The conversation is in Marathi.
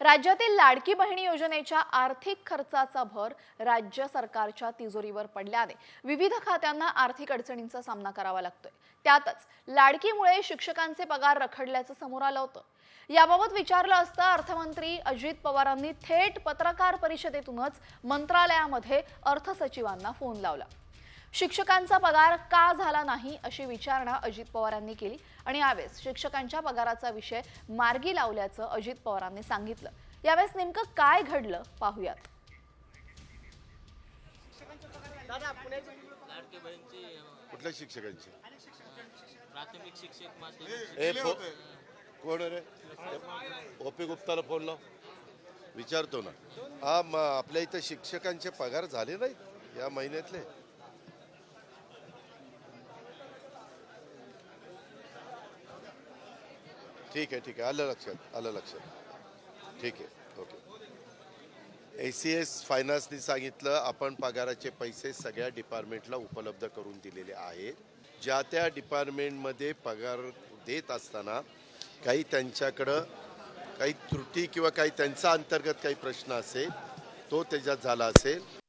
राज्यातील लाडकी बहिणी योजनेच्या आर्थिक खर्चाचा भर राज्य सरकारच्या तिजोरीवर पडल्याने विविध खात्यांना आर्थिक अडचणींचा सामना करावा लागतोय। त्यातच लाडकीमुळे शिक्षकांचे पगार रखडल्याचं समोर आलं होतं। याबाबत विचारलं असता अर्थमंत्री अजित पवारांनी थेट पत्रकार परिषदेतूनच मंत्रालयामध्ये अर्थसचिवांना फोन लावला। शिक्षकांचा पगार का झाला नाही अशी विचारणा अजित पवारांनी केली आणि यावेळेस शिक्षकांच्या पगाराचा विषय मार्गी लावल्याचं अजित पवारांनी सांगितलं। यावेळेस नेमकं काय घडलं पाहूयात। कुठल्या शिक्षकांची? प्राथमिक शिक्षक माध्यमिक कोण रे? ओपी गुप्ताला फोन लाव, विचारतो ना। हा, आपल्या इथं शिक्षकांचे पगार झाले नाहीत या महिन्यातले? ठीक आहे, आलं लक्षात। ठीक आहे, ओके। ACS फायनान्सनी सांगितलं आपण पगाराचे पैसे सगळ्या डिपार्टमेंटला उपलब्ध करून दिलेले आहेत। ज्या त्या डिपार्टमेंटमध्ये पगार देत असताना काही त्यांच्याकडं काही त्रुटी किंवा काही त्यांचा अंतर्गत काही प्रश्न असेल तो त्याच्यात झाला असेल